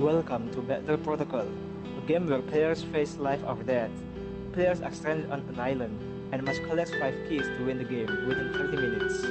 Welcome to Battle Protocol, a game where players face life or death. Players are stranded on an island and must collect 5 keys to win the game within 30 minutes.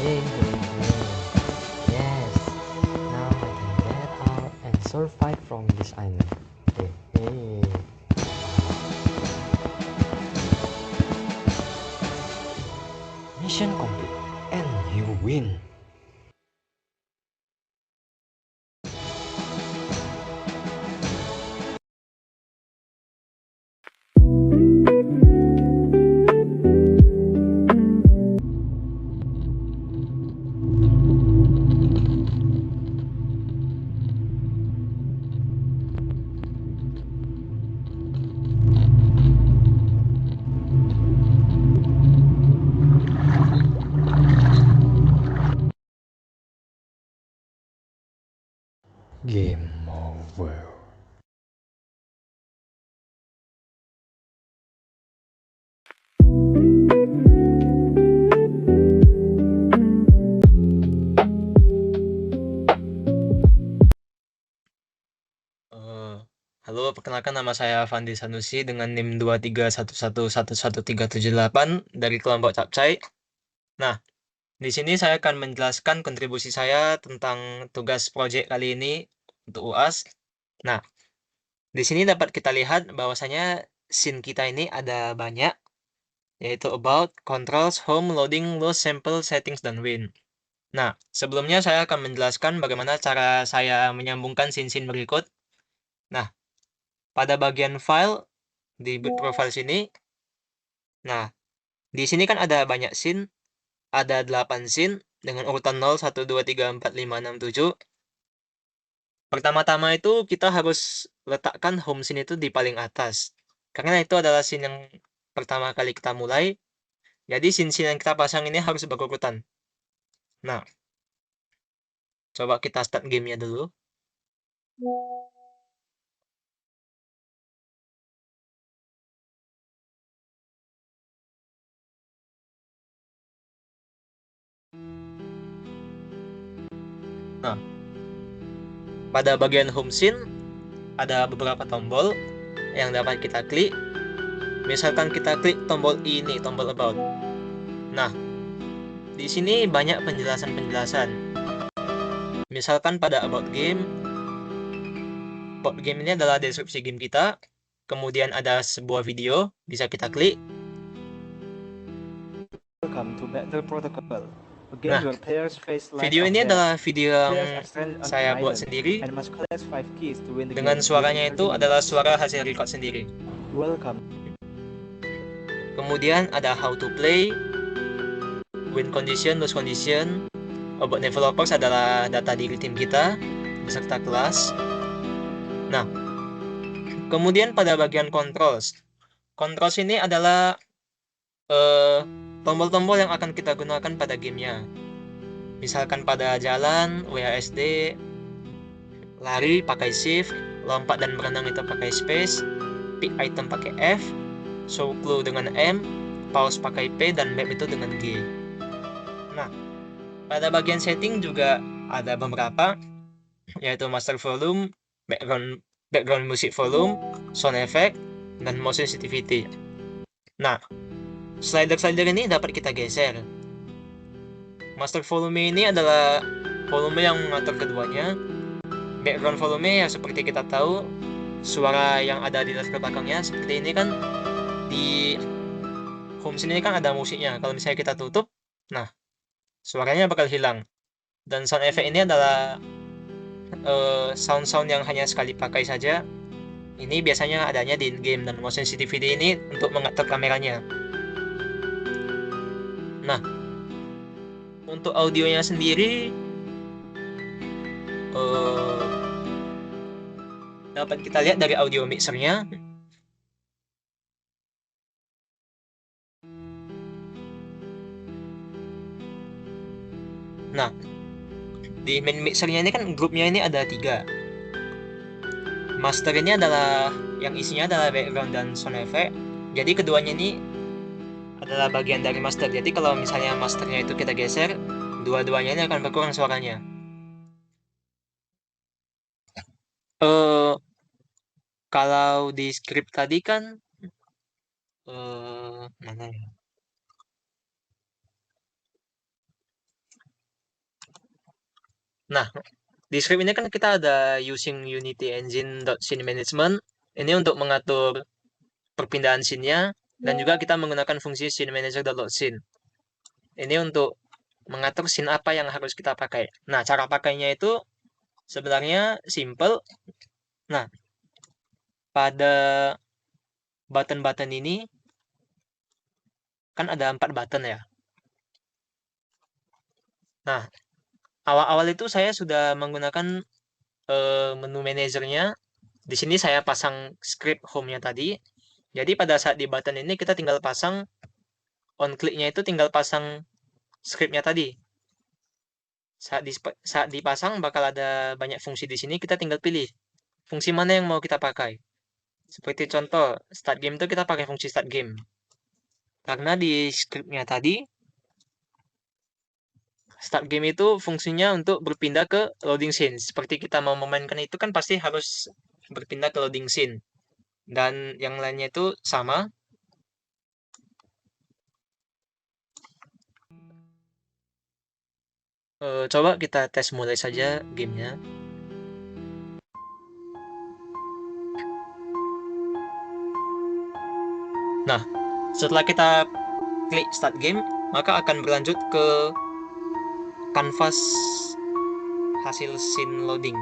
Yes, now I can get out and survive from this island. Hey. Mission complete, and you win. Game over. Halo, perkenalkan nama saya Fandi Sanusi dengan NIM 2311111378 dari kelompok Capcay. Nah, di sini saya akan menjelaskan kontribusi saya tentang tugas proyek kali ini untuk UAS. Nah, di sini dapat kita lihat bahwasanya scene kita ini ada banyak, yaitu about, controls, home, loading, load, sample, settings, dan win. Nah, sebelumnya saya akan menjelaskan bagaimana cara saya menyambungkan scene-scene berikut. Nah, pada bagian file di boot profile sini, nah, di sini kan ada banyak scene, ada 8 scene dengan urutan 0, 1, 2, 3, 4, 5, 6, 7. Pertama-tama itu kita harus letakkan home scene itu di paling atas. Karena itu adalah scene yang pertama kali kita mulai. Jadi scene-scene yang kita pasang ini harus berurutan. Nah, coba kita start gamenya dulu. Nah, pada bagian home scene ada beberapa tombol yang dapat kita klik. Misalkan kita klik tombol ini, tombol about. Nah, di sini banyak penjelasan-penjelasan. Misalkan pada about game ini adalah deskripsi game kita. Kemudian ada sebuah video, bisa kita klik. Welcome to Battle Protocol, a game Nah, where players face life video or ini death. adalah video yang Players are stranded on saya an buat island sendiri. and must collect 5 keys to win the Dengan game suaranya within itu 30 adalah minutes. suara hasil record sendiri. Welcome. Kemudian ada how to play, win condition, lose condition. About developers adalah data diri tim kita beserta kelas. Nah, kemudian pada bagian controls. Controls ini adalah tombol-tombol yang akan kita gunakan pada gamenya. Misalkan pada jalan, WASD, lari pakai shift, lompat dan berenang itu pakai space, pick item pakai F, show clue dengan M, pause pakai P, dan map itu dengan G. Nah, pada bagian setting juga ada beberapa, yaitu master volume, background music volume, sound effect, dan motion sensitivity. Nah, slider-slider ini dapat kita geser. Master volume ini adalah volume yang mengatur keduanya. Background volume yang seperti kita tahu, suara yang ada di latar belakangnya seperti ini kan, di home sini kan ada musiknya. Kalau misalnya kita tutup, nah, suaranya bakal hilang. Dan sound effect ini adalah sound-sound yang hanya sekali pakai saja. Ini biasanya adanya di in-game, dan motion sensitivity ini untuk mengatur kameranya. Nah, untuk audionya sendiri dapat kita lihat dari audio mixernya. Nah, di main mixernya ini kan grupnya ini ada 3. Master ini adalah yang isinya adalah background dan sound effect. Jadi keduanya ini adalah bagian dari master. Jadi kalau misalnya masternya itu kita geser, dua-duanya ini akan berkurang suaranya. Kalau di script tadi kan mana ya? Nah, di script ini kan kita ada using Unity Engine.scene management. Ini untuk mengatur perpindahan scene-nya, dan juga kita menggunakan fungsi scene manager.load_scene. Ini untuk mengatur scene apa yang harus kita pakai. Nah, cara pakainya itu sebenarnya simple. Nah, pada button-button ini kan ada 4 button ya. Nah, awal-awal itu saya sudah menggunakan menu manajernya. Di sini saya pasang script home-nya tadi. Jadi pada saat di button ini kita tinggal pasang on click-nya itu tinggal pasang script-nya tadi. Saat dipasang bakal ada banyak fungsi di sini, kita tinggal pilih fungsi mana yang mau kita pakai. Seperti contoh, start game itu kita pakai fungsi start game. Karena di script-nya tadi, start game itu fungsinya untuk berpindah ke loading scene. Seperti kita mau memainkan itu kan pasti harus berpindah ke loading scene. Dan yang lainnya itu sama. Coba kita tes mulai saja gamenya. Nah, setelah kita klik start game, maka akan berlanjut ke kanvas hasil scene loading.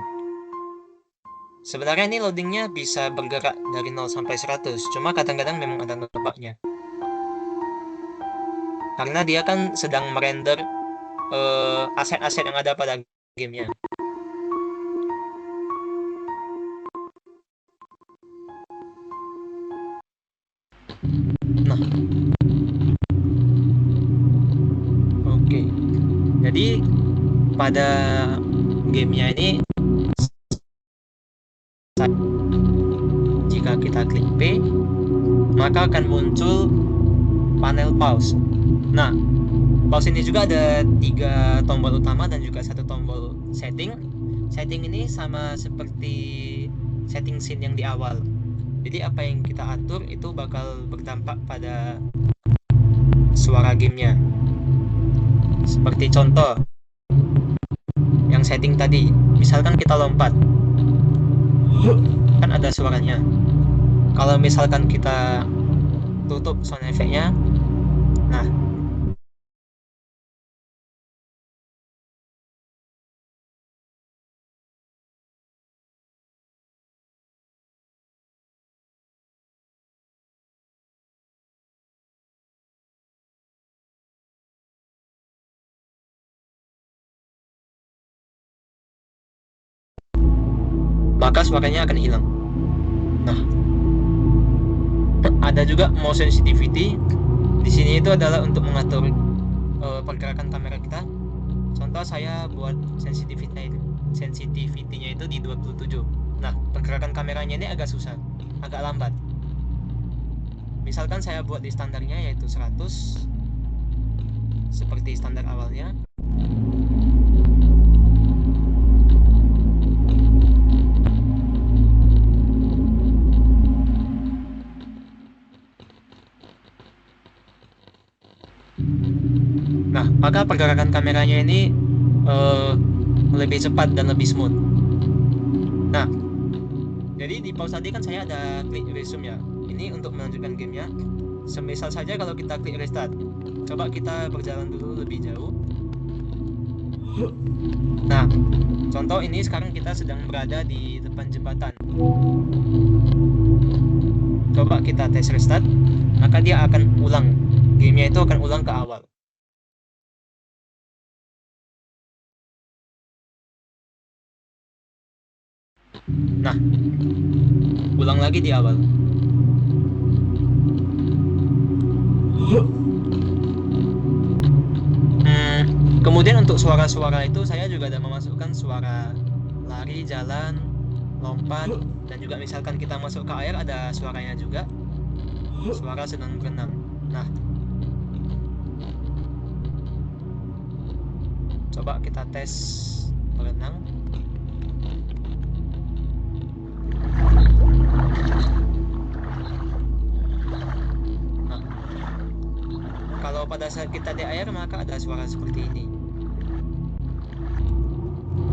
Sebenarnya ini loadingnya bisa bergerak dari 0 sampai 100, cuma kadang-kadang memang ada ngebugnya. Karena dia kan sedang merender aset-aset yang ada pada gamenya. Nah, oke. Jadi pada gamenya ini, jika kita klik P, maka akan muncul panel pause. Nah, pause ini juga ada 3 tombol utama dan juga 1 tombol setting. Setting ini sama seperti setting scene yang di awal. Jadi apa yang kita atur itu bakal berdampak pada suara gamenya. Seperti contoh yang setting tadi, misalkan kita lompat, kan ada suaranya. Kalau misalkan kita tutup sound effect-nya, nah maka suaranya akan hilang. Nah, ada juga motion sensitivity. Di sini itu adalah untuk mengatur pergerakan kamera kita. Contoh saya buat sensitivity-nya itu di 27. Nah, pergerakan kameranya ini agak susah, agak lambat. Misalkan saya buat di standarnya yaitu 100, seperti standar awalnya. Nah, maka pergerakan kameranya ini lebih cepat dan lebih smooth. Nah, jadi di pause tadi kan saya ada klik resume ya. Ini untuk melanjutkan gamenya. Semisal saja kalau kita klik restart, coba kita berjalan dulu lebih jauh. Nah, contoh ini sekarang kita sedang berada di depan jembatan. Coba kita tes restart, maka dia akan ulang. Gamenya itu akan ulang ke awal. Nah, ulang lagi di awal. Kemudian untuk suara-suara itu saya juga ada memasukkan suara lari, jalan, lompat, dan juga misalkan kita masuk ke air ada suaranya juga. Suara sedang berenang. Nah, coba kita tes berenang. Nah, kalau pada saat kita di air maka ada suara seperti ini.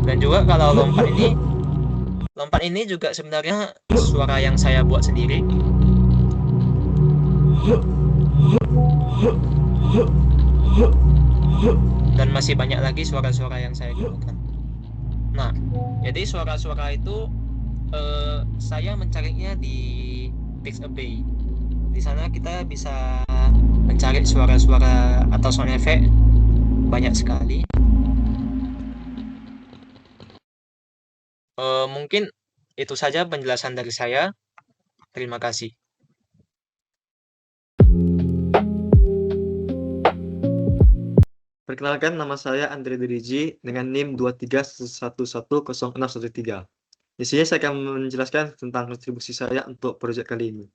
Dan juga kalau lompat ini juga sebenarnya suara yang saya buat sendiri. Dan masih banyak lagi suara-suara yang saya gunakan. Nah, jadi suara-suara itu saya mencarinya di Pixabay. Di sana kita bisa mencari suara-suara atau sound effect banyak sekali. Mungkin itu saja penjelasan dari saya. Terima kasih. Perkenalkan, nama saya Andre Diriji dengan NIM 23110613. Di sini saya akan menjelaskan tentang kontribusi saya untuk proyek kali ini.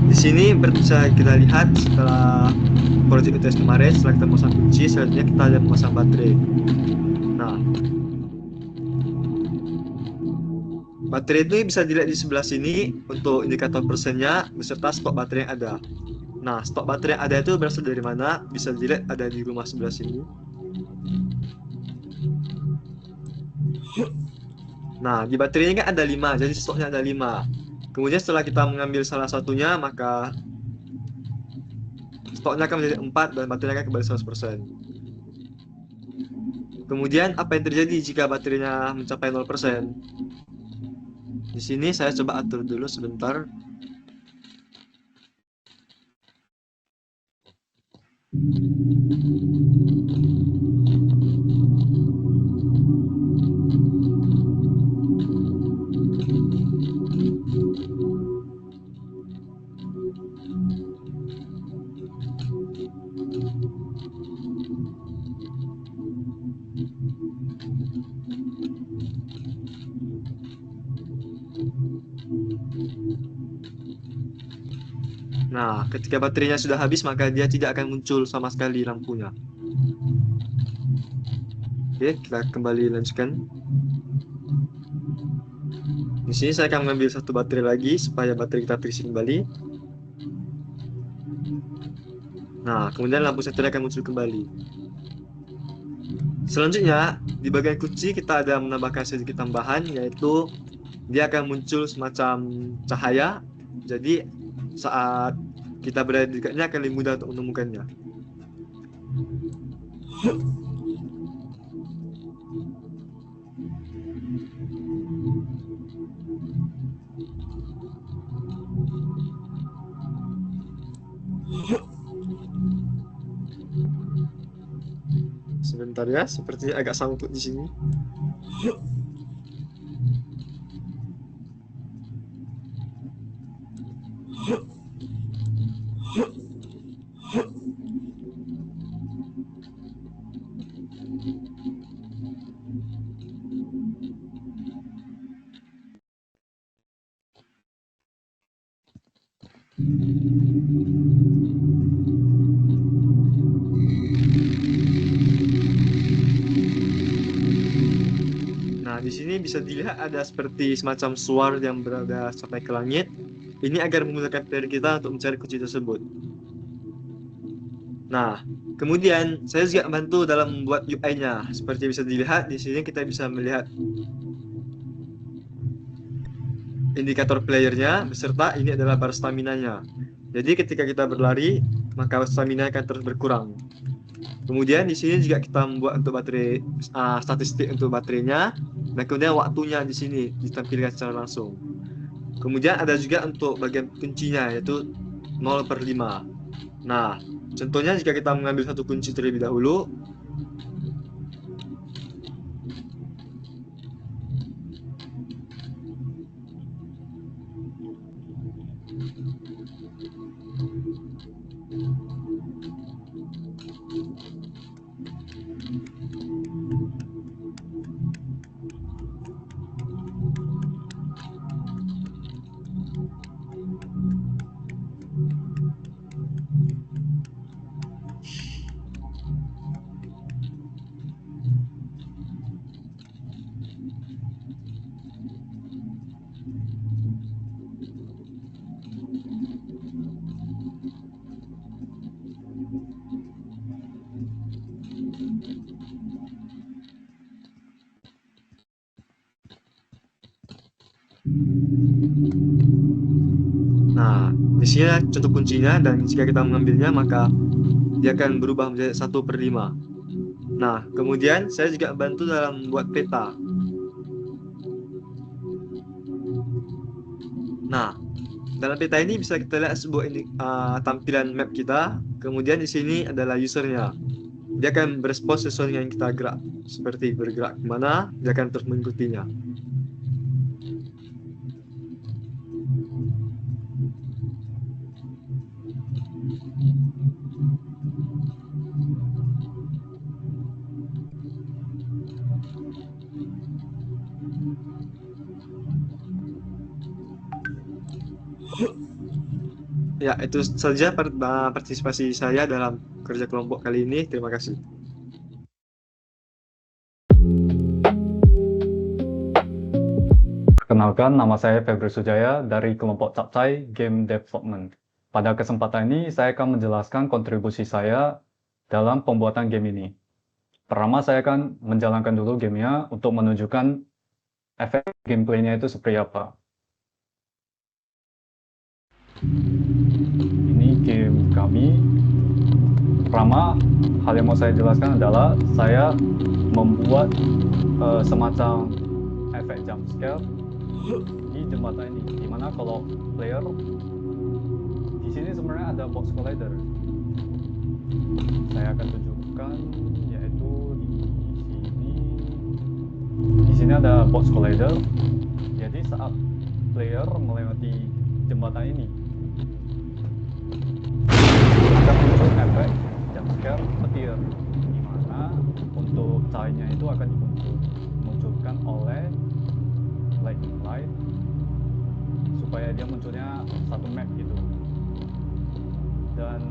Di sini bisa kita lihat setelah proyek UTS kemarin, setelah kita memasang kunci, selanjutnya kita ada memasang baterai. Nah, baterai itu bisa dilihat di sebelah sini untuk indikator persennya beserta stok baterai yang ada. Nah, stok baterai yang ada itu berasal dari mana? Bisa dilihat ada di rumah sebelah sini. Nah, di baterainya kan ada 5, jadi stoknya ada 5. Kemudian setelah kita mengambil salah satunya, maka stoknya akan menjadi 4 dan baterainya akan kembali 100%. Kemudian apa yang terjadi jika baterainya mencapai 0%? Di sini saya coba atur dulu sebentar. Nah, ketika baterainya sudah habis, maka dia tidak akan muncul sama sekali lampunya. Oke, kita kembali lanjutkan. Di sini saya akan mengambil satu baterai lagi supaya baterai kita terisi kembali. Nah, kemudian lampu senter akan muncul kembali. Selanjutnya, di bagian kunci kita ada menambahkan sedikit tambahan, yaitu dia akan muncul semacam cahaya. Jadi, saat kita berada di dekatnya akan lebih mudah untuk menemukannya. Sebentar ya, sepertinya agak sangkut di sini. Nah, di sini bisa dilihat ada seperti semacam suar yang berada sampai ke langit. Ini agar memudahkan player kita untuk mencari kunci tersebut. Nah, kemudian saya juga membantu dalam membuat UI-nya. Seperti bisa dilihat di sini kita bisa melihat indikator playernya beserta ini adalah bar stamina-nya. Jadi ketika kita berlari, maka stamina akan terus berkurang. Kemudian di sini juga kita membuat untuk baterai statistik untuk baterainya, dan kemudian waktunya di sini ditampilkan secara langsung. Kemudian ada juga untuk bagian kuncinya, yaitu 0/5. Nah, contohnya jika kita mengambil satu kunci terlebih dahulu, Di sini adalah contoh kuncinya, dan jika kita mengambilnya maka dia akan berubah menjadi 1/5. Nah, kemudian saya juga bantu dalam membuat peta. Nah, dalam peta ini bisa kita lihat sebuah tampilan map kita. Kemudian di sini adalah usernya. Dia akan berespons sesuai dengan yang kita gerak. Seperti bergerak kemana, dia akan terus mengikutinya. Ya, itu saja partisipasi saya dalam kerja kelompok kali ini. Terima kasih. Perkenalkan, nama saya Febri Sujaya dari kelompok Capcay Game Development. Pada kesempatan ini, saya akan menjelaskan kontribusi saya dalam pembuatan game ini. Pertama, saya akan menjalankan dulu gamenya untuk menunjukkan efek gameplaynya itu seperti apa. Ini game kami. Pertama, hal yang mau saya jelaskan adalah saya membuat semacam efek jump scare di jembatan ini, dimana kalau player di sini sebenarnya ada box collider. Saya akan tunjukkan, yaitu di sini ada box collider. Jadi saat player melewati jembatan ini akan muncul efek jump scare petir, dimana untuk cahayanya itu akan dimunculkan oleh lightning light supaya dia munculnya satu map gitu, dan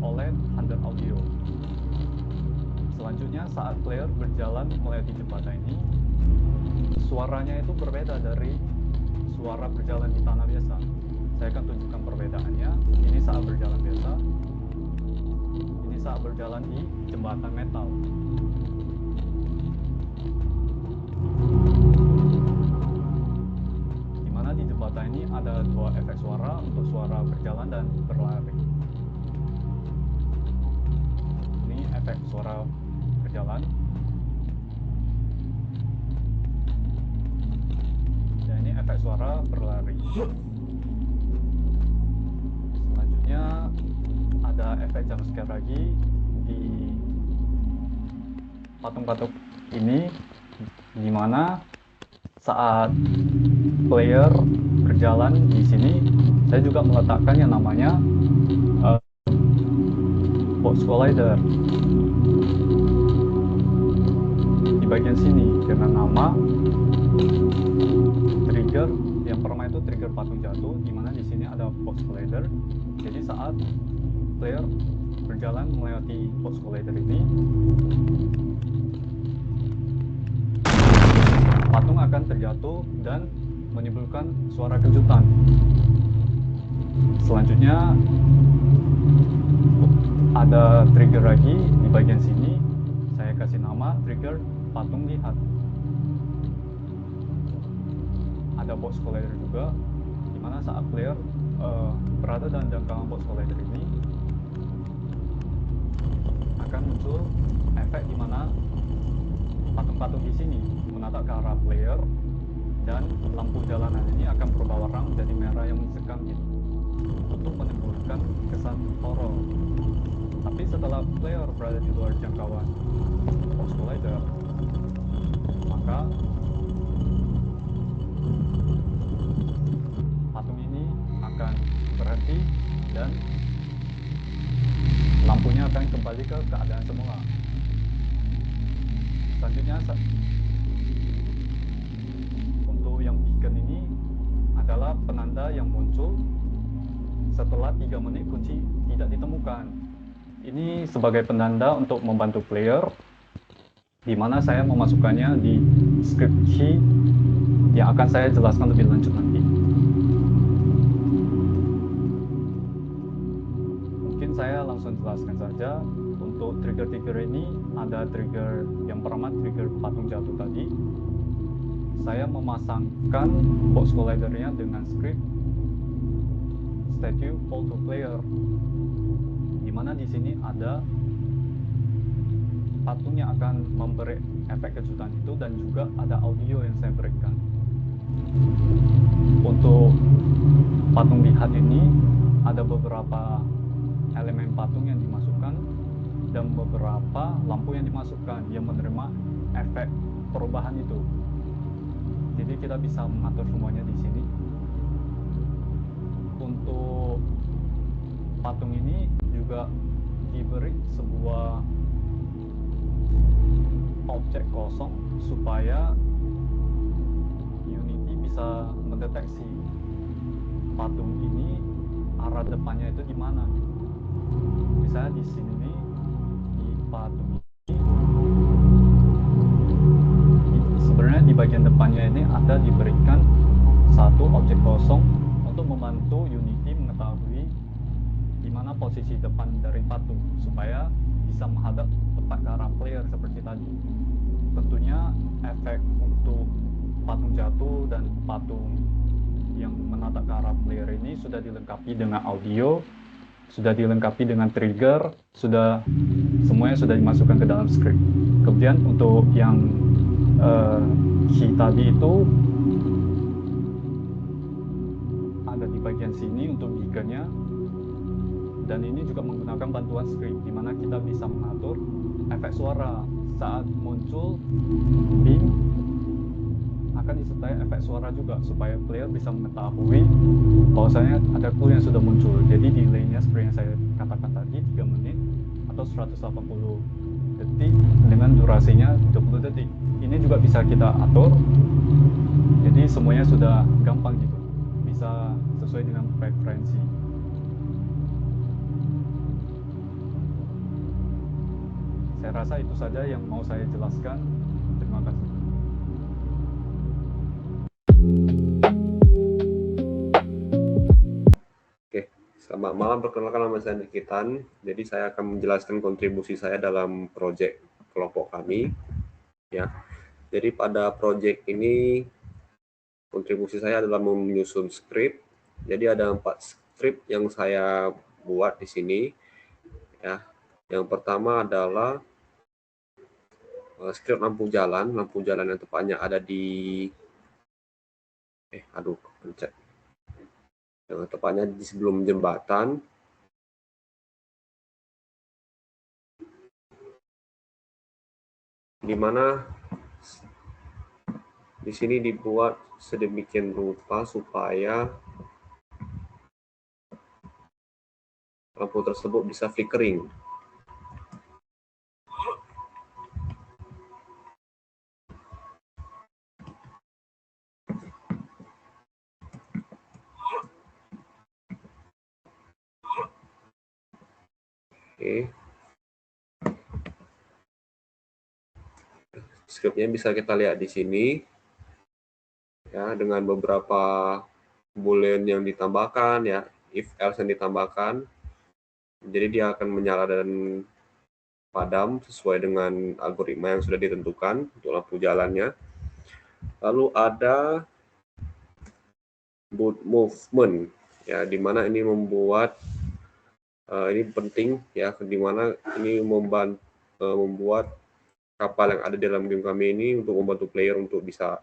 oleh under audio. Selanjutnya saat player berjalan melewati jembatan ini, suaranya itu berbeda dari suara berjalan di tanah biasa. Saya akan tunjukkan perbedaannya. Ini saat berjalan biasa, ini saat berjalan di jembatan metal. Di jembatan ini ada dua efek suara untuk suara berjalan dan berlari. Ini efek suara berjalan, dan ini efek suara berlari. Selanjutnya ada efek jump scare lagi di patung-patung ini, dimana saat player berjalan di sini, saya juga meletakkan yang namanya box collider di bagian sini dengan nama trigger. Yang pertama itu trigger patung jatuh, di mana di sini ada box collider. Jadi saat player berjalan melewati box collider ini, patung akan terjatuh dan menimbulkan suara kejutan. Selanjutnya ada trigger lagi di bagian sini. Saya kasih nama trigger patung lihat. Ada box collider juga, dimana saat player berada dalam jangkauan box collider ini akan muncul efek dimana patung-patung di sini menatap ke arah player, dan lampu jalanan ini akan berubah warna menjadi merah yang mencekam gitu, untuk menimbulkan kesan horor. Tapi setelah player berada di luar jangkauan box collider, maka patung ini akan berhenti dan lampunya akan kembali ke keadaan semula. Selanjutnya untuk yang beacon ini adalah penanda yang muncul setelah 3 menit kunci tidak ditemukan. Ini sebagai penanda untuk membantu player, di mana saya memasukkannya di script sheet yang akan saya jelaskan lebih lanjut nanti. Mungkin saya langsung jelaskan saja. Untuk trigger-trigger ini ada trigger yang pertama, trigger patung jatuh tadi. Saya memasangkan box collidernya dengan script statue fall to player, dimana di sini ada patung yang akan memberi efek kejutan itu, dan juga ada audio yang saya berikan. Untuk patung lihat ini ada beberapa elemen patung yang dimasukkan dan beberapa lampu yang dimasukkan yang menerima efek perubahan itu. Jadi kita bisa mengatur semuanya di sini. Untuk patung ini juga diberi sebuah objek kosong supaya Unity bisa mendeteksi patung ini arah depannya itu di mana. Misalnya di sini di patung ini sebenarnya di bagian depannya ini ada diberikan satu objek kosong untuk membantu Unity mengetahui di mana posisi depan dari patung supaya bisa menghadap tepat ke arah player seperti tadi. Tentunya efek untuk patung jatuh dan patung yang menatap ke arah player ini sudah dilengkapi dengan audio, sudah dilengkapi dengan trigger, semuanya sudah dimasukkan ke dalam script. Kemudian untuk yang key tadi itu ada di bagian sini untuk beaconnya, dan ini juga menggunakan bantuan script di mana kita bisa mengatur efek suara saat muncul beam, akan disertai efek suara juga supaya player bisa mengetahui bahwasanya ada clue yang sudah muncul. Jadi delaynya seperti yang saya katakan tadi 3 menit atau 180 detik dengan durasinya 20 detik. Ini juga bisa kita atur. Jadi semuanya sudah gampang gitu, bisa sesuai dengan preferensi. Saya rasa itu saja yang mau saya jelaskan. Terima kasih. Selamat malam, perkenalkan nama saya Nikitan. Jadi saya akan menjelaskan kontribusi saya dalam proyek kelompok kami. Ya, jadi pada proyek ini kontribusi saya adalah menyusun skrip. Jadi ada 4 skrip yang saya buat di sini. Ya, yang pertama adalah skrip lampu jalan yang tepatnya ada di pencet. Yang tepatnya di sebelum jembatan. Di mana di sini dibuat sedemikian rupa supaya lampu tersebut bisa flickering. Oke. Skripnya bisa kita lihat di sini. Ya, dengan beberapa boolean yang ditambahkan, ya, if else yang ditambahkan. Jadi dia akan menyala dan padam sesuai dengan algoritma yang sudah ditentukan untuk lampu jalannya. Lalu ada boat movement, ya, di mana ini membuat ini penting, ya, di mana ini membuat kapal yang ada di dalam game kami ini untuk membantu player untuk bisa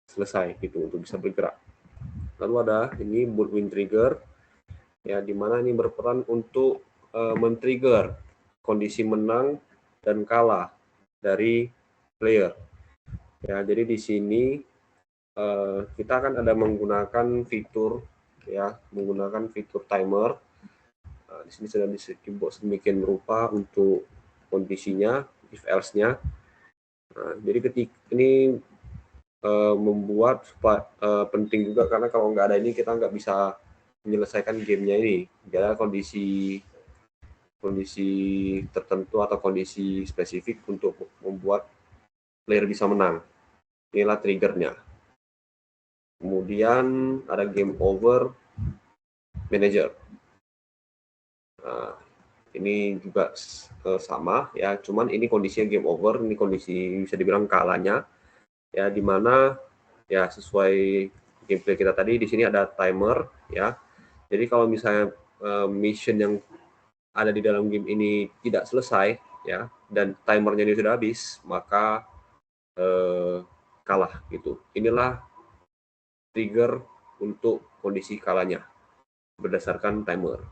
selesai gitu, untuk bisa bergerak. Lalu ada ini boat wind trigger, ya, di mana ini berperan untuk men-trigger kondisi menang dan kalah dari player. Ya, jadi di sini kita akan ada menggunakan fitur, ya, menggunakan fitur timer. Di sini sudah dibuat sedemikian rupa untuk kondisinya, if else-nya. Jadi ketika ini membuat penting juga, karena kalau nggak ada ini kita nggak bisa menyelesaikan gamenya ini. Jadi kondisi tertentu atau kondisi spesifik untuk membuat player bisa menang. Inilah triggernya. Kemudian ada game over manager. Nah, ini juga sama, ya, cuman ini kondisinya game over, ini kondisi bisa dibilang kalahnya, ya, dimana ya sesuai gameplay kita tadi di sini ada timer, ya, Jadi kalau misalnya mission yang ada di dalam game ini tidak selesai ya dan timernya ini sudah habis, maka kalah gitu. Inilah trigger untuk kondisi kalahnya berdasarkan timer.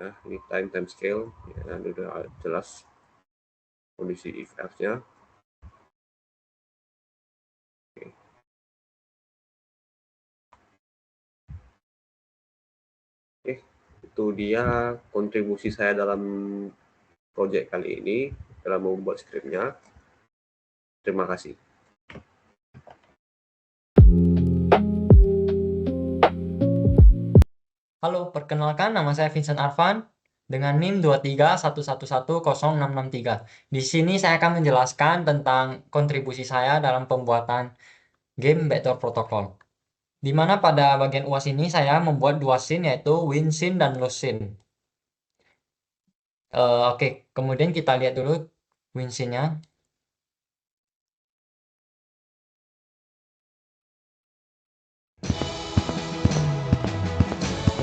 Nah, ini time scale ya, udah jelas kondisi if else-nya. Oke, itu dia kontribusi saya dalam project kali ini dalam membuat skripnya. Terima kasih. Halo, perkenalkan nama saya Vincent Arfan dengan NIM 231111063. Di sini saya akan menjelaskan tentang kontribusi saya dalam pembuatan game Backdoor Protocol. Di mana pada bagian UAS ini saya membuat dua scene yaitu win scene dan lose scene. Oke, kemudian kita lihat dulu win scene-nya.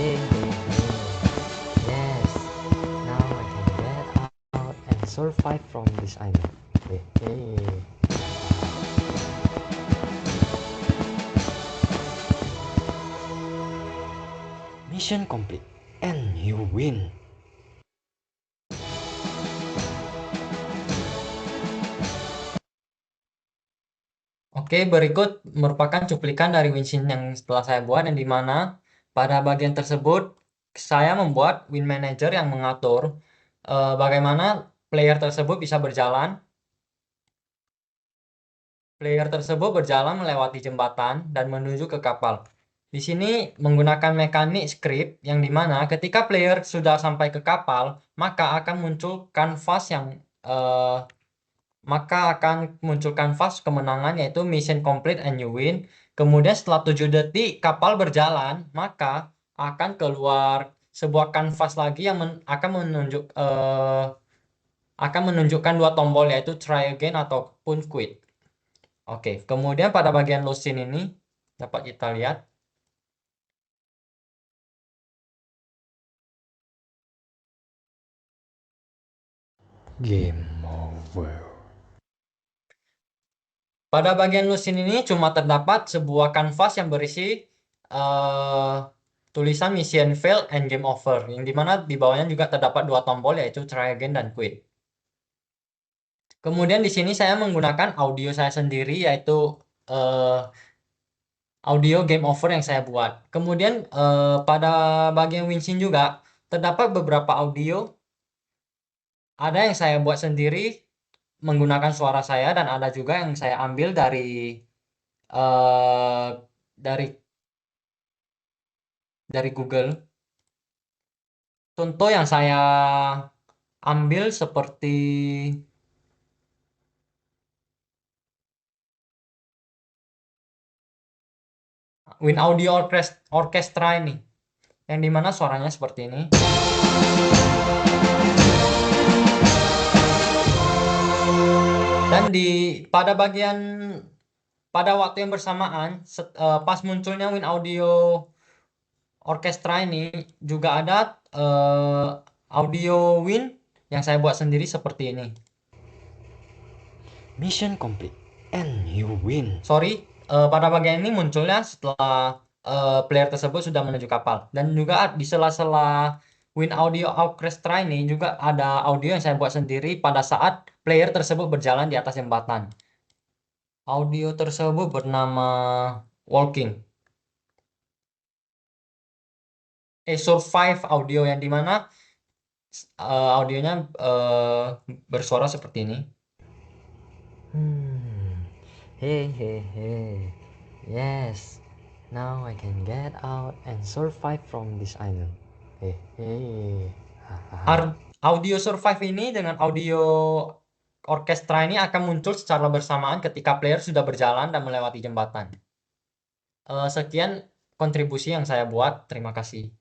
Hey, hey, hey. Yes, now I can get out and survive from this island. Hey, hey. Mission complete and you win. Oke, berikut merupakan cuplikan dari win scene yang setelah saya buat, yang dimana pada bagian tersebut saya membuat win manager yang mengatur bagaimana player tersebut bisa berjalan. Player tersebut berjalan melewati jembatan dan menuju ke kapal. Di sini menggunakan mekanik script yang dimana ketika player sudah sampai ke kapal, maka akan muncul kanvas kemenangan yaitu mission complete and you win. Kemudian setelah 7 detik kapal berjalan, maka akan keluar sebuah kanvas lagi yang akan menunjukkan dua tombol yaitu try again ataupun quit. Oke, kemudian pada bagian lose scene ini dapat kita lihat. Game over. Pada bagian lose scene ini cuma terdapat sebuah kanvas yang berisi tulisan mission failed and game over, yang dimana di bawahnya juga terdapat dua tombol yaitu try again dan quit. Kemudian di sini saya menggunakan audio saya sendiri yaitu audio game over yang saya buat. Kemudian pada bagian win scene juga terdapat beberapa audio. Ada yang saya buat sendiri menggunakan suara saya dan ada juga yang saya ambil dari Google. Contoh yang saya ambil seperti Win Audio Orchestra ini, yang dimana suaranya seperti ini. Dan pada waktu yang bersamaan pas munculnya Win Audio Orchestra ini juga ada audio Win yang saya buat sendiri seperti ini. Mission complete and you win. Sorry, pada bagian ini munculnya setelah player tersebut sudah menuju kapal. Dan juga di sela-sela Win Audio Orchestra ini juga ada audio yang saya buat sendiri pada saat player tersebut berjalan di atas jembatan. Audio tersebut bernama Walking. Survive audio, yang dimana audionya bersuara seperti ini. Hey, hey, hey. Yes, now I can get out and survive from this island. Hey, hey. Audio survive ini dengan audio orkestra ini akan muncul secara bersamaan ketika player sudah berjalan dan melewati jembatan. Sekian kontribusi yang saya buat. Terima kasih.